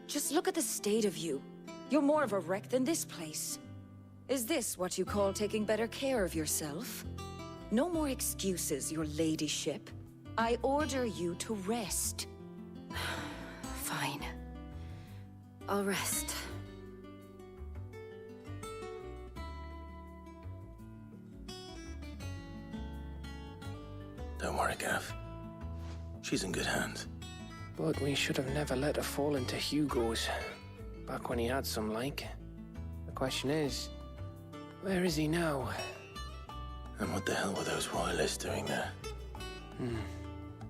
Just look at the state of you. You're more of a wreck than this place. Is this what you call taking better care of yourself? No more excuses, your ladyship. I order you to rest. Fine. I'll rest. Don't worry, Gav. She's in good hands. But we should have never let her fall into Hugo's. Back when he had some like. The question is, where is he now? And what the hell were those royalists doing there?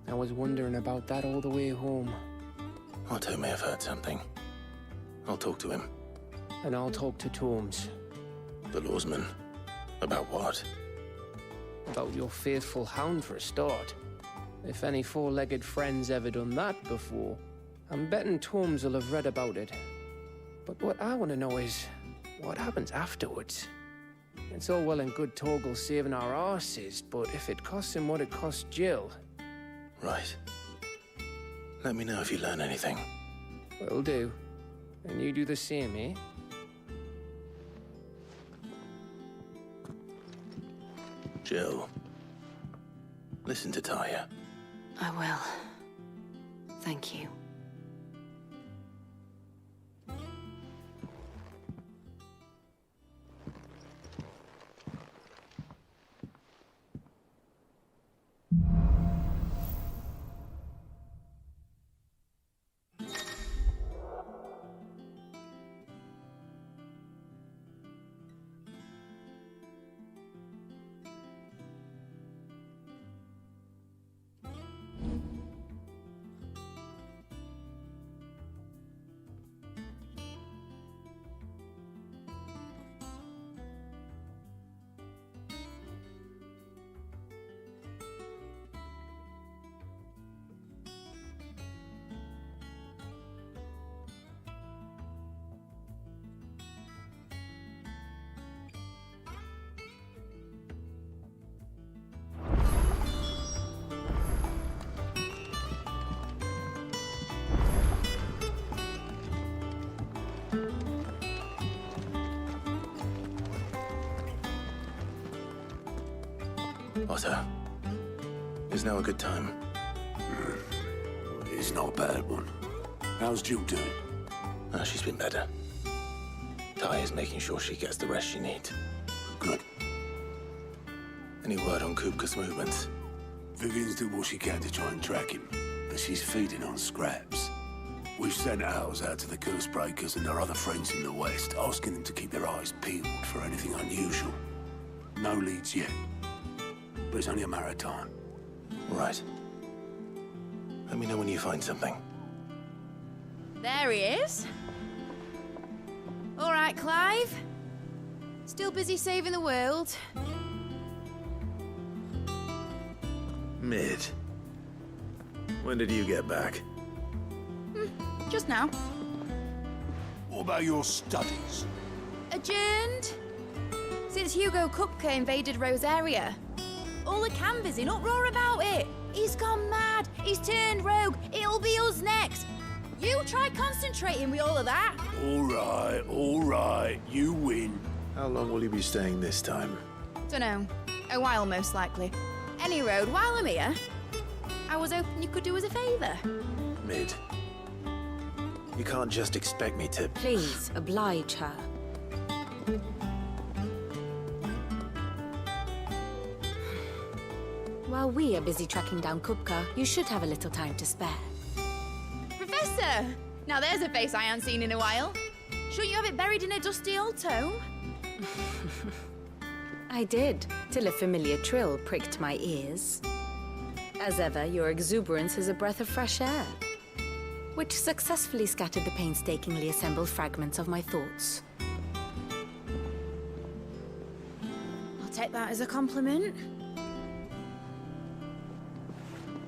I was wondering about that all the way home. Otto may have heard something. I'll talk to him. And I'll talk to Tomes. The lawsman. About what? About your faithful hound for a start. If any four-legged friend's ever done that before, I'm betting Tomes will have read about it. But what I want to know is, what happens afterwards? It's all well and good Torgal saving our arses, but if it costs him what it cost Jill... Right. Let me know if you learn anything. Will do. And you do the same, eh? Jill. Listen to Taya. I will. Thank you. Otto. Is now a good time? It's not a bad one. How's Jill doing? Oh, she's been better. Taya's making sure she gets the rest she needs. Good. Any word on Kupka's movements? Vivian's doing what she can to try and track him, but she's feeding on scraps. We've sent ours out to the Cursebreakers and their other friends in the West, asking them to keep their eyes peeled for anything unusual. No leads yet, but it's only a matter of time. Right. Let me know when you find something. There he is. All right, Clive. Still busy saving the world. Mid. When did you get back? Just now. What about your studies? Adjourned. Since Hugo Kupka invaded Rosaria. All the canvassing in uproar about it. He's gone mad. He's turned rogue. It'll be us next. You try concentrating with all of that. All right. You win. How long will you be staying this time? Dunno. A while, most likely. Any road, while I'm here, I was hoping you could do us a favour. Mid. You can't just expect me to... Please, oblige her. While we are busy tracking down Kupka, you should have a little time to spare. Professor! Now there's a face I haven't seen in a while. Shouldn't you have it buried in a dusty old tome? I did, till a familiar trill pricked my ears. As ever, your exuberance is a breath of fresh air, which successfully scattered the painstakingly assembled fragments of my thoughts. I'll take that as a compliment.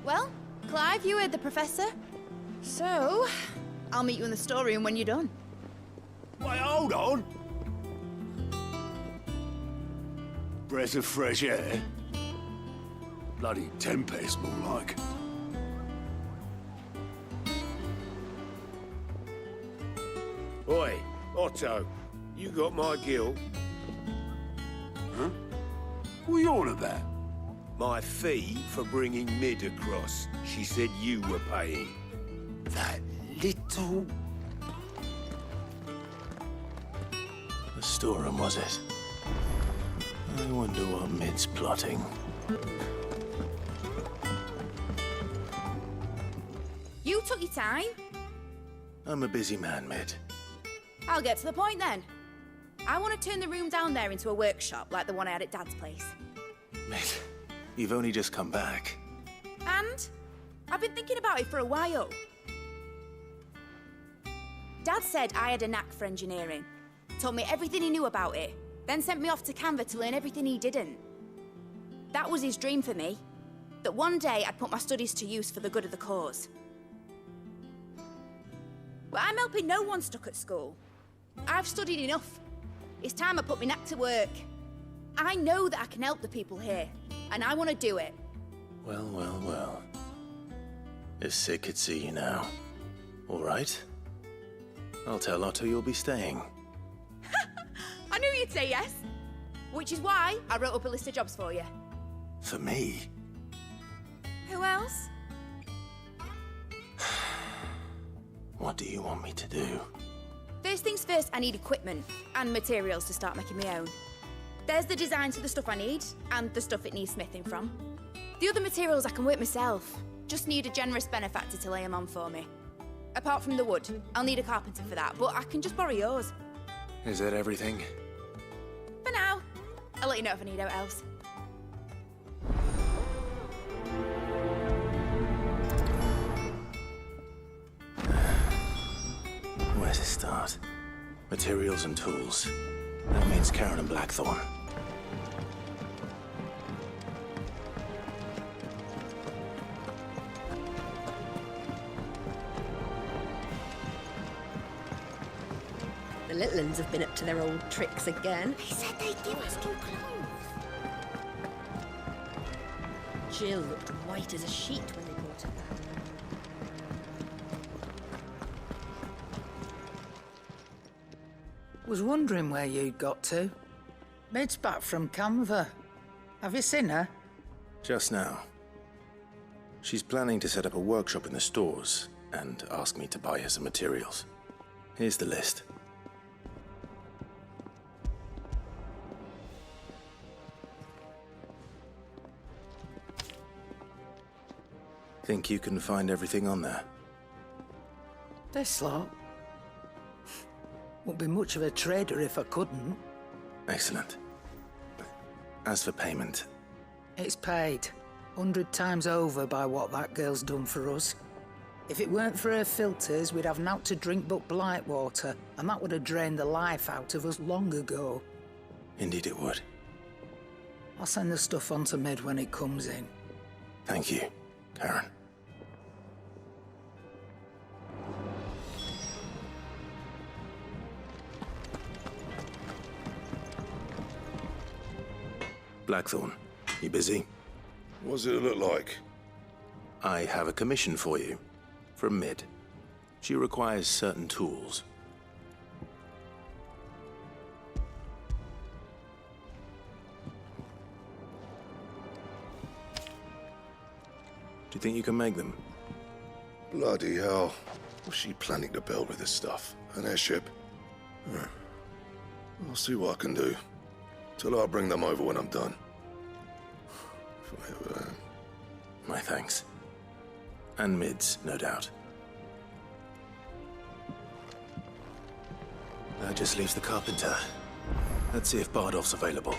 Well, Clive, you heard the Professor. So, I'll meet you in the storeroom when you're done. Wait, hold on. Breath of fresh air. Bloody tempest, more like. Oi, Otto, you got my gill. Huh? What are you on about? My fee for bringing Mid across. She said you were paying. That little... The storeroom, was it? I wonder what Mid's plotting. You took your time. I'm a busy man, Mid. I'll get to the point then. I want to turn the room down there into a workshop like the one I had at Dad's place. Mid, you've only just come back. And I've been thinking about it for a while. Dad said I had a knack for engineering. Told me everything he knew about it. Then sent me off to Canva to learn everything he didn't. That was his dream for me. That one day I'd put my studies to use for the good of the cause. But I'm helping no one stuck at school. I've studied enough. It's time I put my knack to work. I know that I can help the people here, and I want to do it. Well, well, well. If Sid could see you now. All right. I'll tell Otto you'll be staying. I knew you'd say yes. Which is why I wrote up a list of jobs for you. For me? Who else? What do you want me to do? First things first, I need equipment and materials to start making my own. There's the designs for the stuff I need and the stuff it needs smithing from. The other materials I can work myself. Just need a generous benefactor to lay them on for me. Apart from the wood, I'll need a carpenter for that, but I can just borrow yours. Is that everything? For now. I'll let you know if I need out else. Where to start? Materials and tools. That means Karen and Blackthorn. The little uns have been up to their old tricks again. They said they'd give us new clothes. Jill looked white as a sheet when they brought her back. Was wondering where you'd got to. Mid's back from Canva. Have you seen her? Just now. She's planning to set up a workshop in the stores and ask me to buy her some materials. Here's the list. Think you can find everything on there? This lot. Wouldn't be much of a trader if I couldn't. Excellent. As for payment... It's paid. 100 times over by what that girl's done for us. If it weren't for her filters, we'd have naught to drink but blight water, and that would have drained the life out of us long ago. Indeed it would. I'll send the stuff on to Mid when it comes in. Thank you, Karen. Blackthorn, you busy? What does it look like? I have a commission for you. From Mid. She requires certain tools. Do you think you can make them? Bloody hell. What's she planning to build with this stuff? An airship? I'll see what I can do. Tell her I'll bring them over when I'm done. If I ever am. My thanks. And Mid's, no doubt. That just leaves the carpenter. Let's see if Bardolph's available.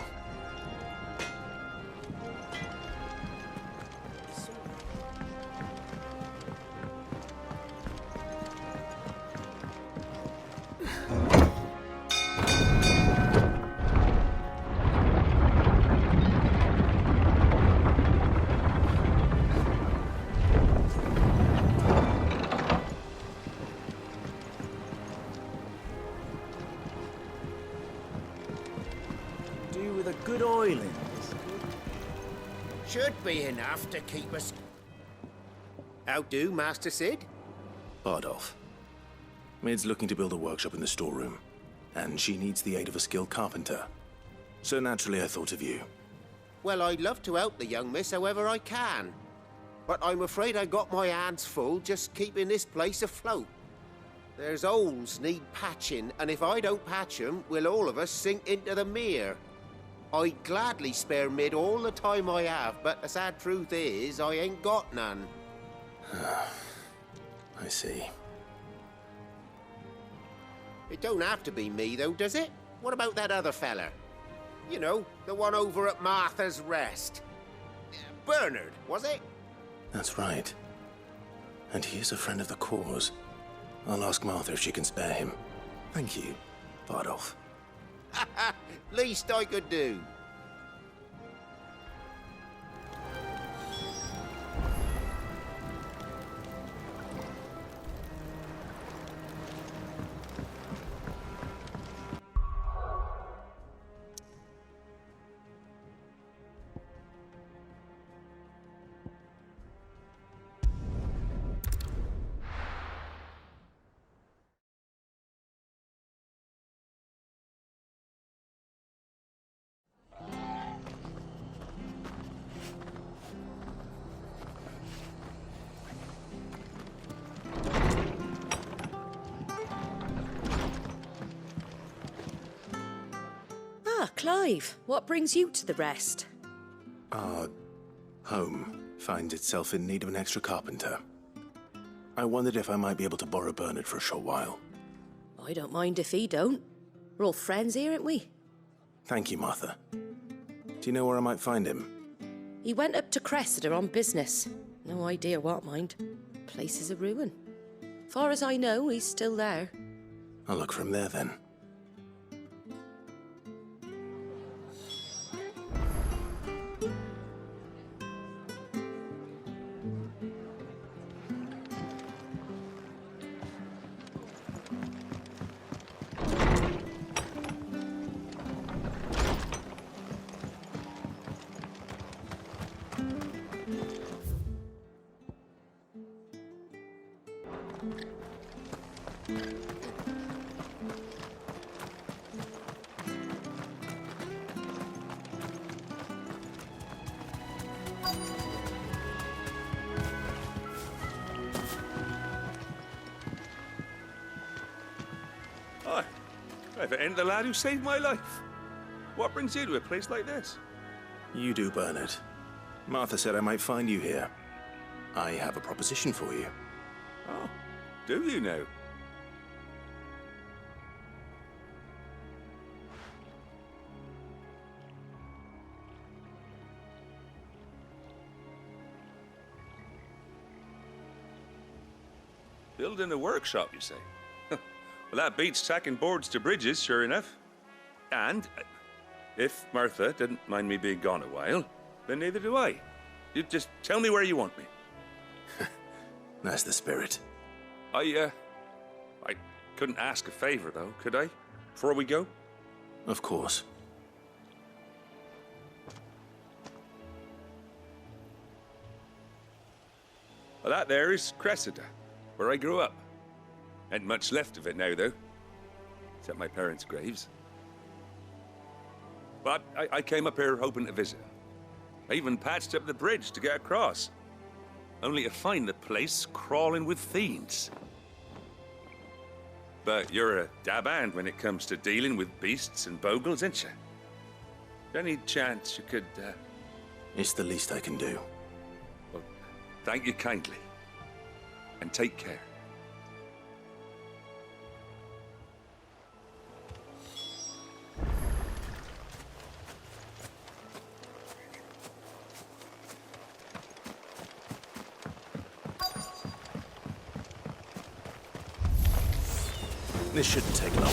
With a good oiling. Should be enough to keep us... How do, Master Sid? Bardolph. Mid's looking to build a workshop in the storeroom, and she needs the aid of a skilled carpenter. So naturally I thought of you. Well, I'd love to help the young miss however I can. But I'm afraid I got my hands full just keeping this place afloat. There's holes need patching, and if I don't patch them, we'll all of us sink into the mere. I'd gladly spare Mid all the time I have, but the sad truth is, I ain't got none. I see. It don't have to be me, though, does it? What about that other fella? You know, the one over at Martha's Rest. Bernard, was it? That's right. And he is a friend of the cause. I'll ask Martha if she can spare him. Thank you, Bardolph. Least I could do. Ah, Clive, what brings you to the Rest? Our home finds itself in need of an extra carpenter. I wondered if I might be able to borrow Bernard for a short while. I don't mind if he don't. We're all friends here, aren't we? Thank you, Martha. Do you know where I might find him? He went up to Cressida on business. No idea what, mind. Place is a ruin. Far as I know, he's still there. I'll look for him there then. Hi. If it ain't the lad who saved my life. What brings you to a place like this? You do, Bernard. Martha said I might find you here. I have a proposition for you. Oh, do you now? Building a workshop, you say? Well, that beats tacking boards to bridges, sure enough. And if Martha didn't mind me being gone a while, then neither do I. You just tell me where you want me. That's the spirit. I couldn't ask a favor, though, could I? Before we go? Of course. Well, that there is Cressida, where I grew up. Ain't much left of it now, though. Except my parents' graves. But I came up here hoping to visit. I even patched up the bridge to get across. Only to find the place crawling with fiends. But you're a dab hand when it comes to dealing with beasts and bogles, ain't you? Any chance you could, It's the least I can do. Well, thank you kindly. And take care. This shouldn't take long.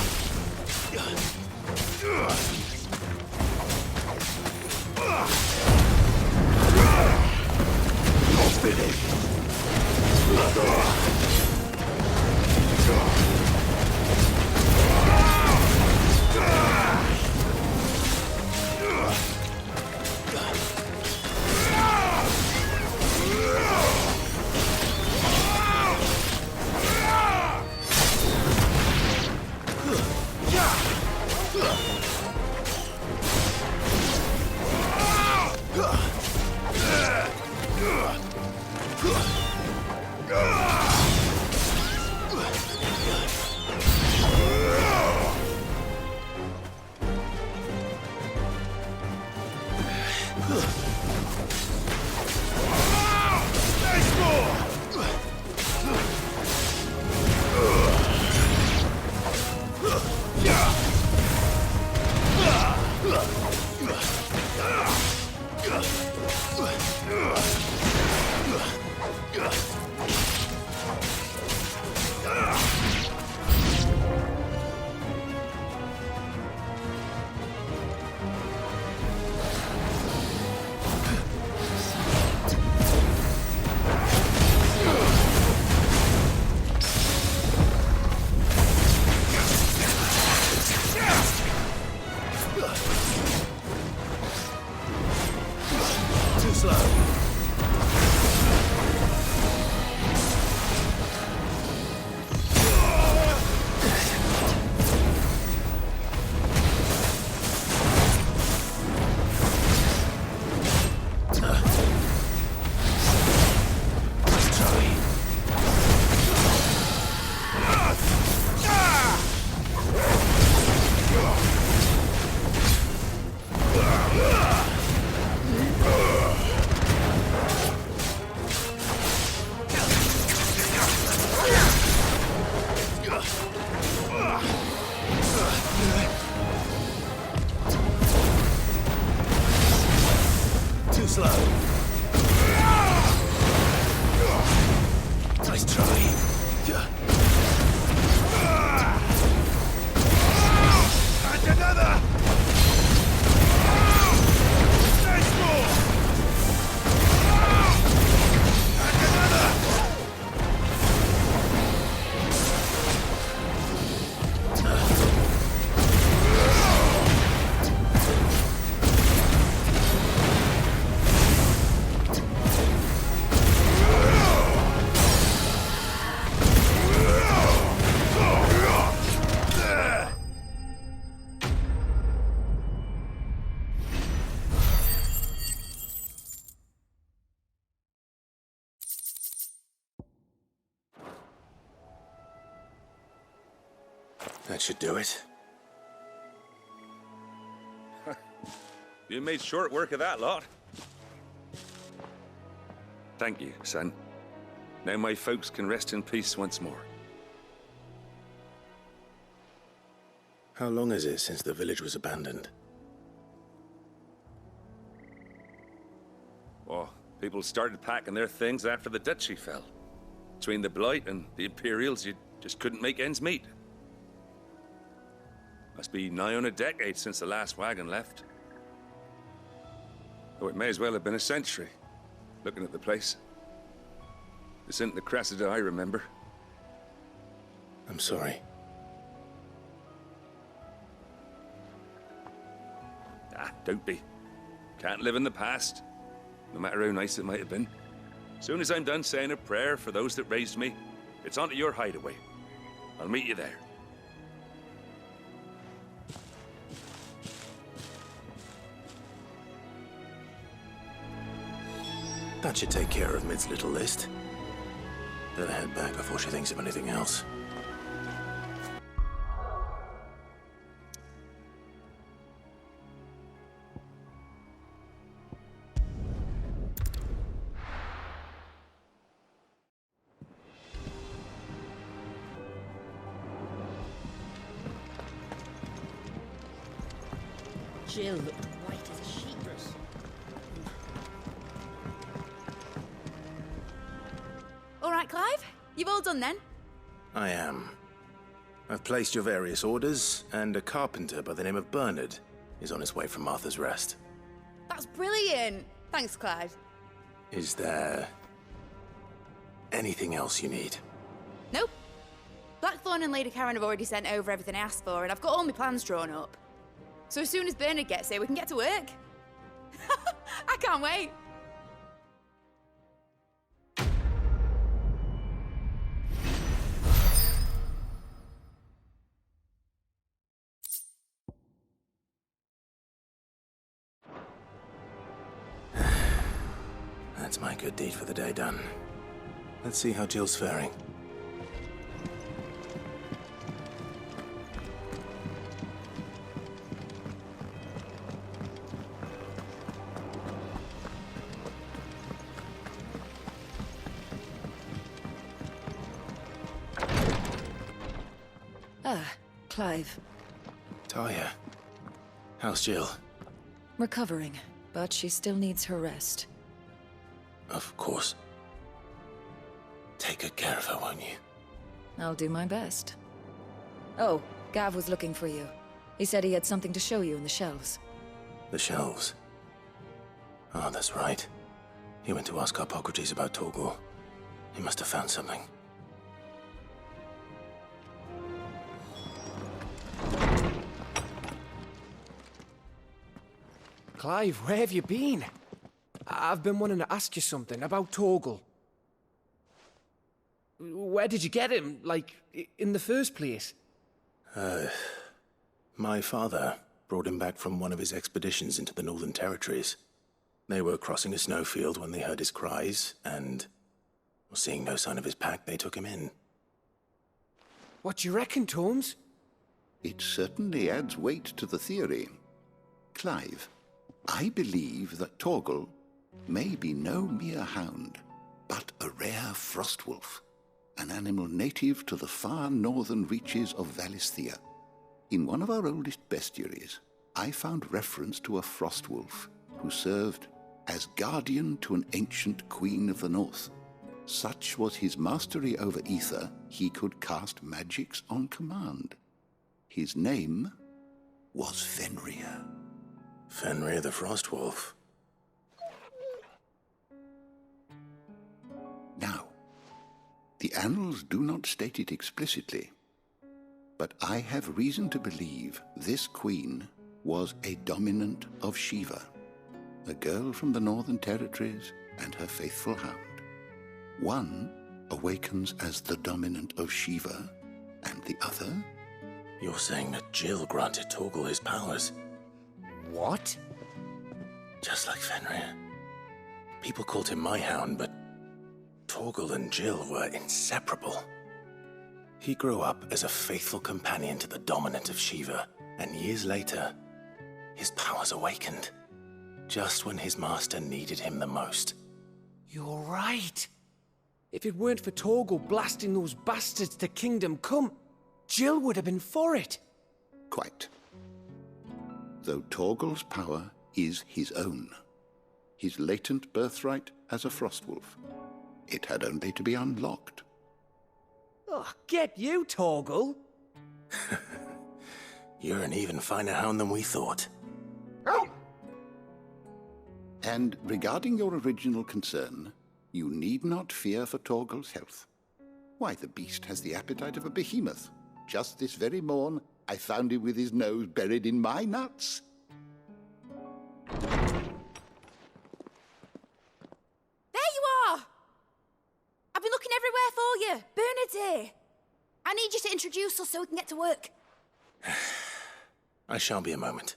That should do it. You made short work of that lot. Thank you, son. Now my folks can rest in peace once more. How long is it since the village was abandoned? Oh, people started packing their things after the duchy fell. Between the Blight and the Imperials, you just couldn't make ends meet. Must be nigh on a decade since the last wagon left. Oh, it may as well have been a century, looking at the place. This isn't the Cressida I remember. I'm sorry. Ah, don't be. Can't live in the past, no matter how nice it might have been. Soon as I'm done saying a prayer for those that raised me, it's on to your hideaway. I'll meet you there. That should take care of Mid's little list. Better head back before she thinks of anything else. Jill looked white as a sheet. All right, Clive? You've all done then? I am. I've placed your various orders, and a carpenter by the name of Bernard is on his way from Martha's Rest. That's brilliant. Thanks, Clive. Is there anything else you need? Nope. Blackthorn and Lady Karen have already sent over everything I asked for, and I've got all my plans drawn up. So as soon as Bernard gets here, we can get to work. I can't wait. That's my good deed for the day done. Let's see how Jill's faring. Ah, Clive. Talia. How's Jill? Recovering, but she still needs her rest. Of course. Take good care of her, won't you? I'll do my best. Oh, Gav was looking for you. He said he had something to show you in the shelves. The shelves. Oh, that's right. He went to ask Harpocrates about Torgal. He must have found something. Clive, where have you been? I've been wanting to ask you something about Torgal. Where did you get him, like, in the first place? My father brought him back from one of his expeditions into the Northern Territories. They were crossing a snowfield when they heard his cries, and seeing no sign of his pack, they took him in. What do you reckon, Torms? It certainly adds weight to the theory. Clive, I believe that Torgal may be no mere hound, but a rare frostwolf, an animal native to the far northern reaches of Valisthea. In one of our oldest bestiaries, I found reference to a frostwolf who served as guardian to an ancient queen of the north. Such was his mastery over ether, he could cast magics on command. His name was Fenrir. Fenrir the Frostwolf. Now, the annals do not state it explicitly, but I have reason to believe this queen was a dominant of Shiva, a girl from the Northern Territories and her faithful hound. One awakens as the dominant of Shiva, and the other? You're saying that Jill granted Torgal his powers? What? Just like Fenrir. People called him my hound, but Torgal and Jill were inseparable. He grew up as a faithful companion to the dominant of Shiva, and years later, his powers awakened, just when his master needed him the most. You're right. If it weren't for Torgal blasting those bastards to Kingdom Come, Jill would have been for it. Quite. Though Torgal's power is his own, his latent birthright as a frostwolf, it had only to be unlocked. Oh, get you, Torgal! You're an even finer hound than we thought. And regarding your original concern, you need not fear for Torgal's health. Why, the beast has the appetite of a behemoth. Just this very morn, I found him with his nose buried in my nuts. There you are! I've been looking everywhere for you. Bernard's here. I need you to introduce us so we can get to work. I shall be a moment.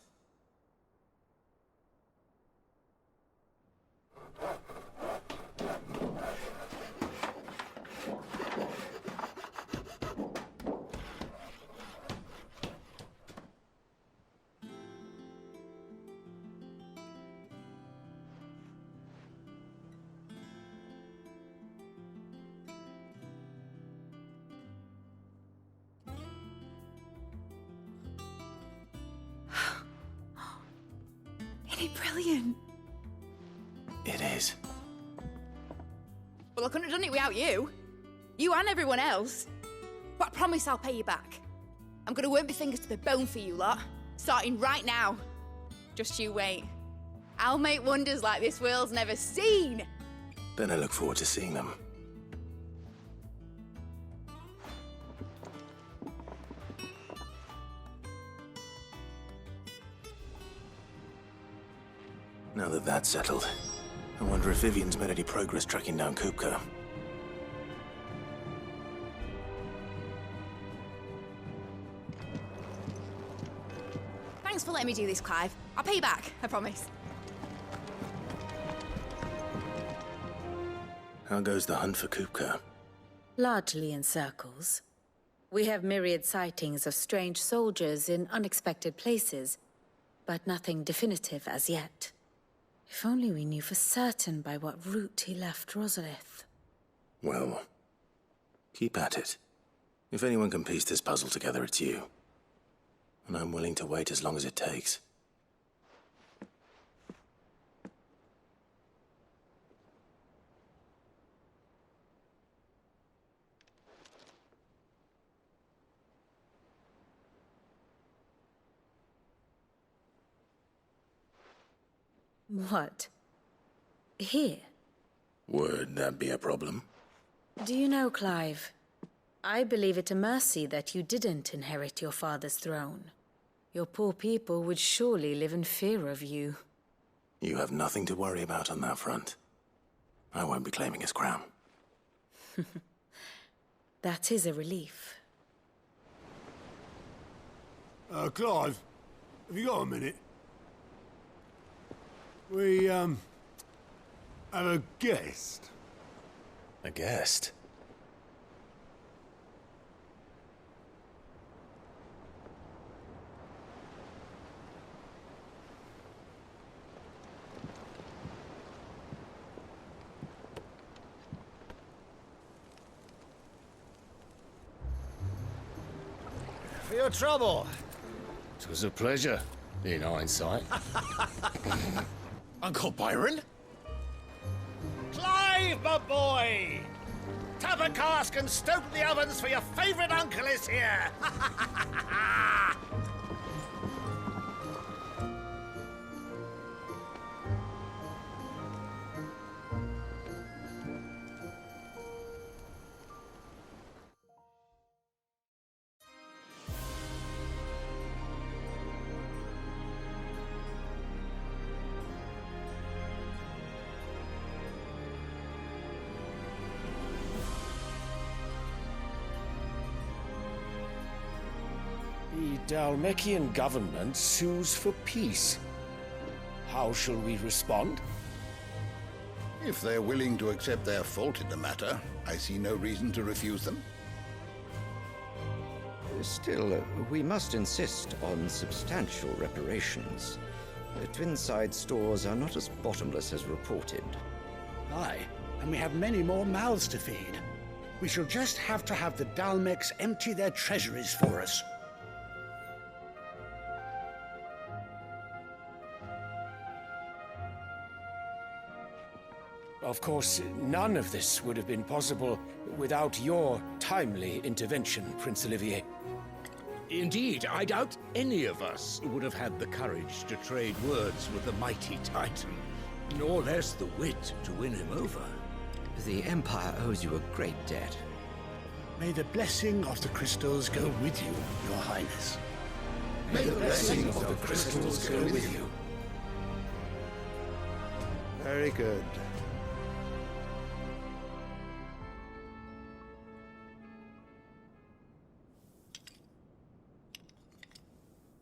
Isn't it brilliant? It is. Well, I couldn't have done it without you. You and everyone else. But I promise I'll pay you back. I'm gonna work my fingers to the bone for you lot, starting right now. Just you wait. I'll make wonders like this world's never seen. Then I look forward to seeing them. Now that that's settled, I wonder if Vivian's made any progress tracking down Kupka. Thanks for letting me do this, Clive. I'll pay you back, I promise. How goes the hunt for Kupka? Largely in circles. We have myriad sightings of strange soldiers in unexpected places, but nothing definitive as yet. If only we knew for certain by what route he left Rosalith. Well, keep at it. If anyone can piece this puzzle together, it's you. And I'm willing to wait as long as it takes. What? Here? Would that be a problem? Do you know, Clive? I believe it a mercy that you didn't inherit your father's throne. Your poor people would surely live in fear of you. You have nothing to worry about on that front. I won't be claiming his crown. That is a relief. Clive, have you got a minute? We, have a guest. A guest? For your trouble. It was a pleasure, in hindsight. Uncle Byron? Clive, my boy! Tap a cask and stoke the ovens, for your favorite uncle is here! The Dalmekian government sues for peace. How shall we respond? If they're willing to accept their fault in the matter, I see no reason to refuse them. Still, we must insist on substantial reparations. The Twinside stores are not as bottomless as reported. Aye, and we have many more mouths to feed. We shall just have to have the Dalmecs empty their treasuries for us. Of course, none of this would have been possible without your timely intervention, Prince Olivier. Indeed, I doubt any of us would have had the courage to trade words with the mighty Titan, nor less the wit to win him over. The Empire owes you a great debt. May the blessing of the crystals go with you, Your Highness. May the blessing of the crystals go with you. Very good.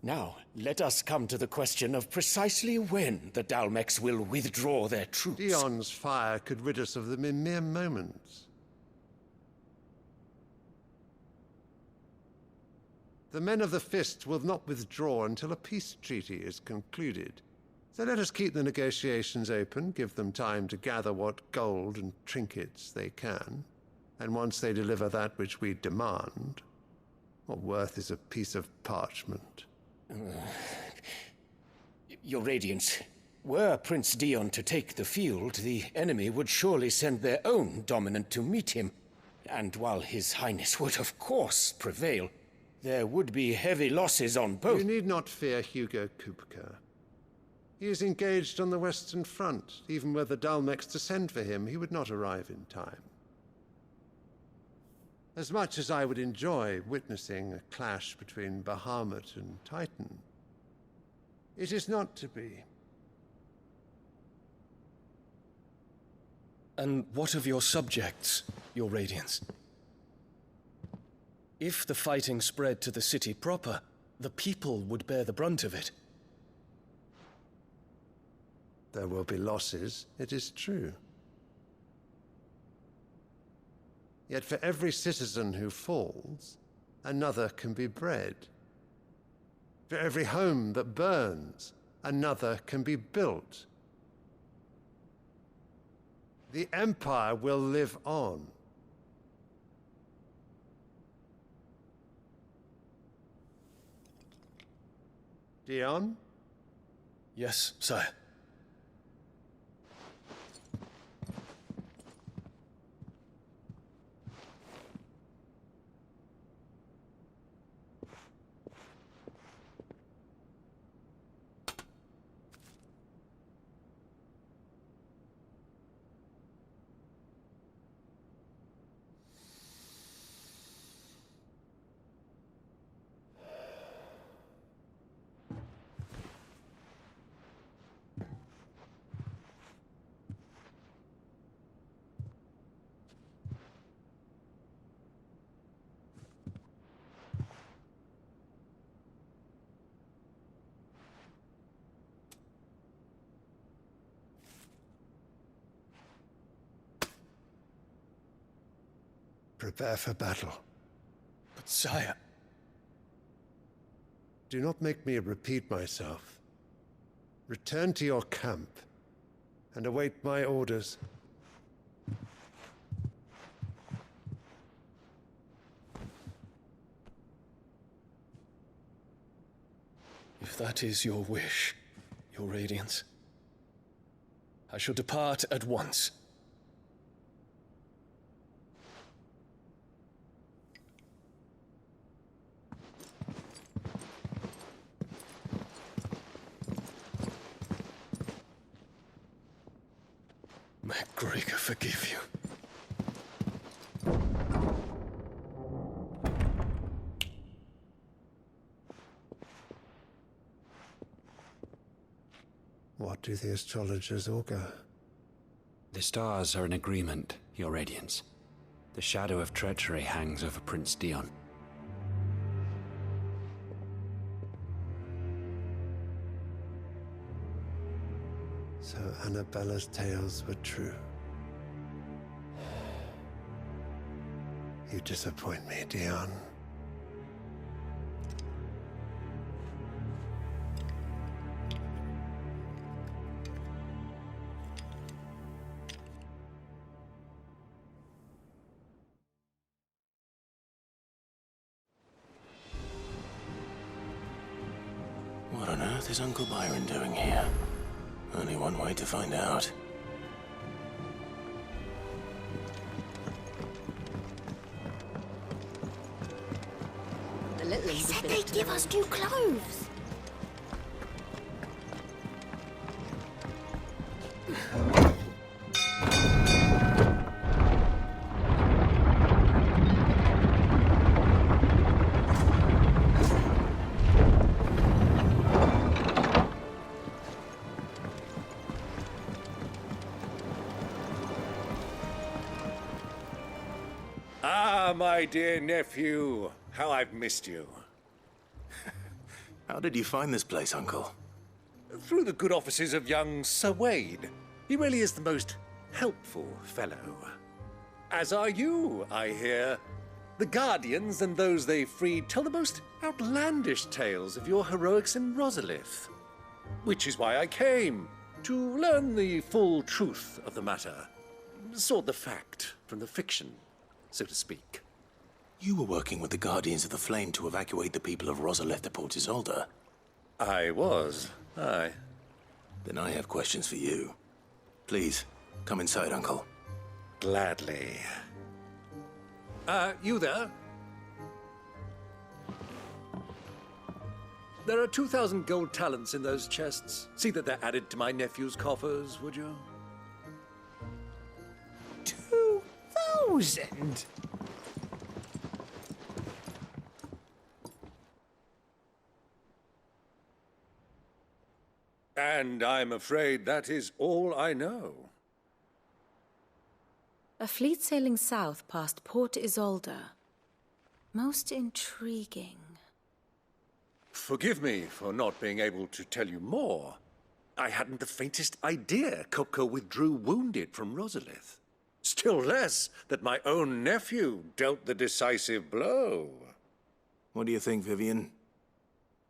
Now, let us come to the question of precisely when the Dalmecs will withdraw their troops. Dion's fire could rid us of them in mere moments. The men of the Fist will not withdraw until a peace treaty is concluded. So let us keep the negotiations open, give them time to gather what gold and trinkets they can, and once they deliver that which we demand, what worth is a piece of parchment? Your Radiance, were Prince Dion to take the field, the enemy would surely send their own dominant to meet him. And while His Highness would of course prevail, there would be heavy losses on both. You need not fear Hugo Kupka. He is engaged on the Western Front. Even were the Dalmecs to send for him, he would not arrive in time. As much as I would enjoy witnessing a clash between Bahamut and Titan, it is not to be. And what of your subjects, Your Radiance? If the fighting spread to the city proper, the people would bear the brunt of it. There will be losses, it is true. Yet for every citizen who falls, another can be bred. For every home that burns, another can be built. The Empire will live on. Dion? Yes, sire. Prepare for battle. But sire... Do not make me repeat myself. Return to your camp and await my orders. If that is your wish, your Radiance, I shall depart at once. May Gregor forgive you. What do the astrologers augur? The stars are in agreement, Your Radiance. The shadow of treachery hangs over Prince Dion. So Annabella's tales were true. You disappoint me, Dion. What on earth is Uncle Byron doing here? Only one way to find out. The little They said they'd give us new clothes. Ah, my dear nephew, how I've missed you. How did you find this place, Uncle? Through the good offices of young Sir Wade. He really is the most helpful fellow. As are you, I hear. The Guardians and those they freed tell the most outlandish tales of your heroics in Rosalith. Which is why I came, to learn the full truth of the matter. Sort the fact from the fiction, so to speak. You were working with the Guardians of the Flame to evacuate the people of Rosalith to Port Isolde. I was, aye. Then I have questions for you. Please, come inside, Uncle. Gladly. You there? There are 2,000 gold talents in those chests. See that they're added to my nephew's coffers, would you? 2,000? And I'm afraid that is all I know. A fleet sailing south past Port Isolde. Most intriguing. Forgive me for not being able to tell you more. I hadn't the faintest idea Kopko withdrew wounded from Rosalith. Still less that my own nephew dealt the decisive blow. What do you think, Vivian?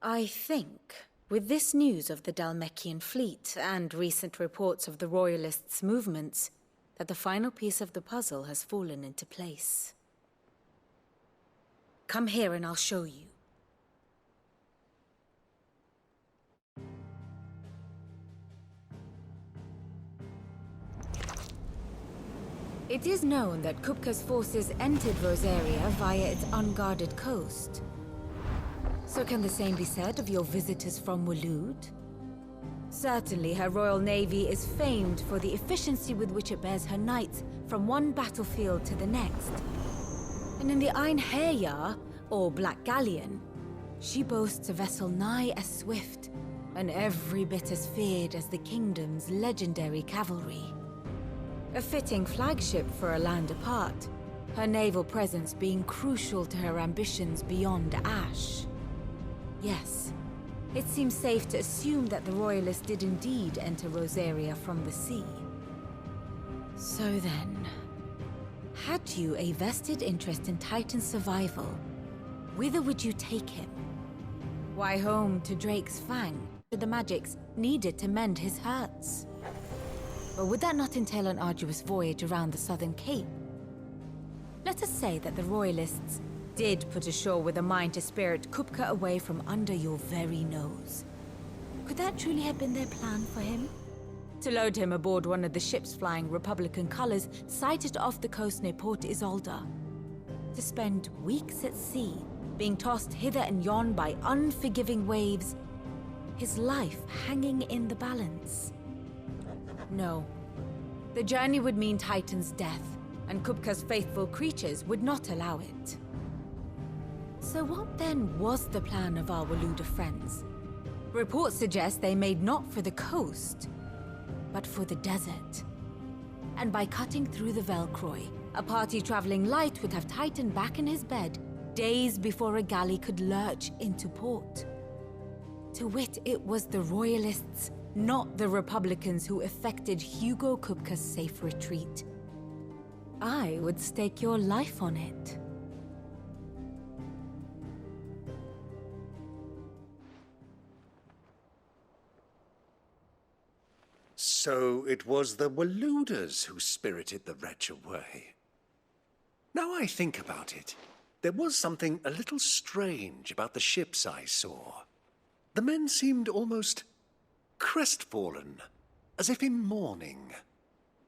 I think, with this news of the Dalmekian fleet and recent reports of the Royalists' movements, that the final piece of the puzzle has fallen into place. Come here and I'll show you. It is known that Kupka's forces entered Rosaria via its unguarded coast. So can the same be said of your visitors from Waloed? Certainly her Royal Navy is famed for the efficiency with which it bears her knights from one battlefield to the next. And in the Einherjar, or Black Galleon, she boasts a vessel nigh as swift and every bit as feared as the kingdom's legendary cavalry. A fitting flagship for a land apart, her naval presence being crucial to her ambitions beyond Ash. Yes, it seems safe to assume that the Royalists did indeed enter Rosaria from the sea. So then, had you a vested interest in Titan's survival, whither would you take him? Why home to Drake's Fang, to the magics needed to mend his hurts? Or would that not entail an arduous voyage around the southern cape? Let us say that the Royalists did put ashore with a mind to spirit Kupka away from under your very nose. Could that truly have been their plan for him? To load him aboard one of the ships flying Republican colors sighted off the coast near Port Isolde? To spend weeks at sea, being tossed hither and yon by unforgiving waves, his life hanging in the balance? No. The journey would mean Titan's death, and Kupka's faithful creatures would not allow it. So what then was the plan of our Waluda friends? Reports suggest they made not for the coast, but for the desert. And by cutting through the Velcroy, a party traveling light would have Titan back in his bed days before a galley could lurch into port. To wit, it was the Royalists, not the Republicans, who effected Hugo Kupka's safe retreat. I would stake your life on it. So it was the Waluders who spirited the wretch away. Now I think about it, there was something a little strange about the ships I saw. The men seemed almost crestfallen, as if in mourning,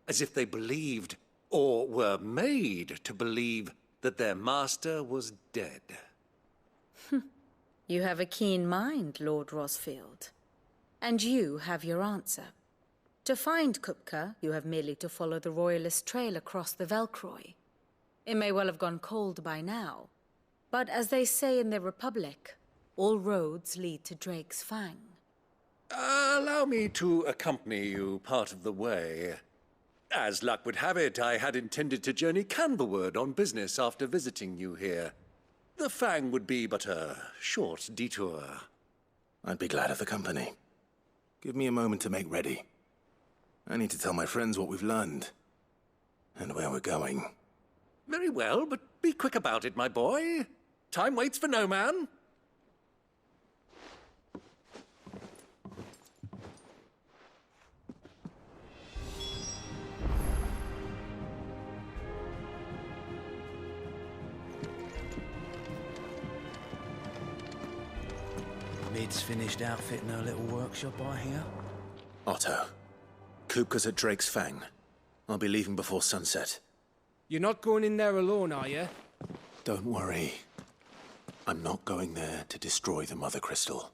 as if they believed, or were made to believe, that their master was dead. You have a keen mind, Lord Rosfield. And you have your answer. To find Kupka, you have merely to follow the Royalist trail across the Velcroy. It may well have gone cold by now, but as they say in the Republic, all roads lead to Drake's Fang. Allow me to accompany you part of the way. As luck would have it, I had intended to journey Canberward on business after visiting you here. The Fang would be but a short detour. I'd be glad of the company. Give me a moment to make ready. I need to tell my friends what we've learned, and where we're going. Very well, but be quick about it, my boy. Time waits for no man. Mid's finished outfitting her little workshop, I hear. Otto, Kupka's at Drake's Fang. I'll be leaving before sunset. You're not going in there alone, are you? Don't worry. I'm not going there to destroy the Mother Crystal.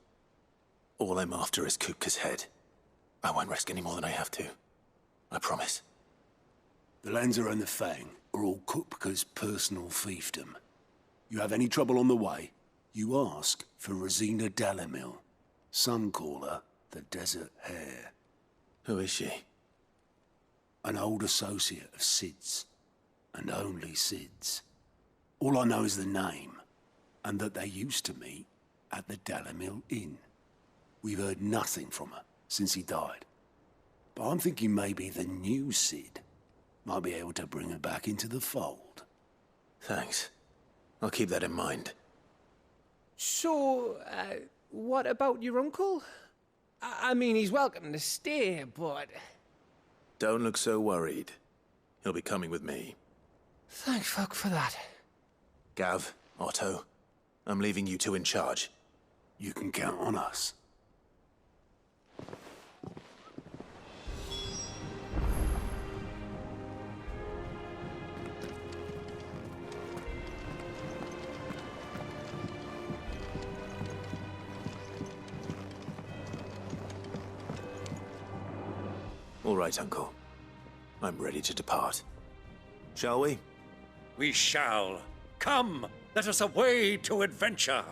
All I'm after is Kupka's head. I won't risk any more than I have to. I promise. The Lanza and the Fang are all Kupka's personal fiefdom. You have any trouble on the way, you ask for Rosina Dalamil. Some call her the Desert Hare. Who is she? An old associate of Sid's, and only Sid's. All I know is the name, and that they used to meet at the Dalamil Inn. We've heard nothing from her since he died. But I'm thinking maybe the new Sid Might be able to bring her back into the fold. Thanks. I'll keep that in mind. So, what about your uncle? I mean, he's welcome to stay, but... Don't look so worried. He'll be coming with me. Thank fuck for that. Gav, Otto, I'm leaving you two in charge. You can count on us. All right, Uncle. I'm ready to depart. Shall we? We shall. Come, let us away to adventure.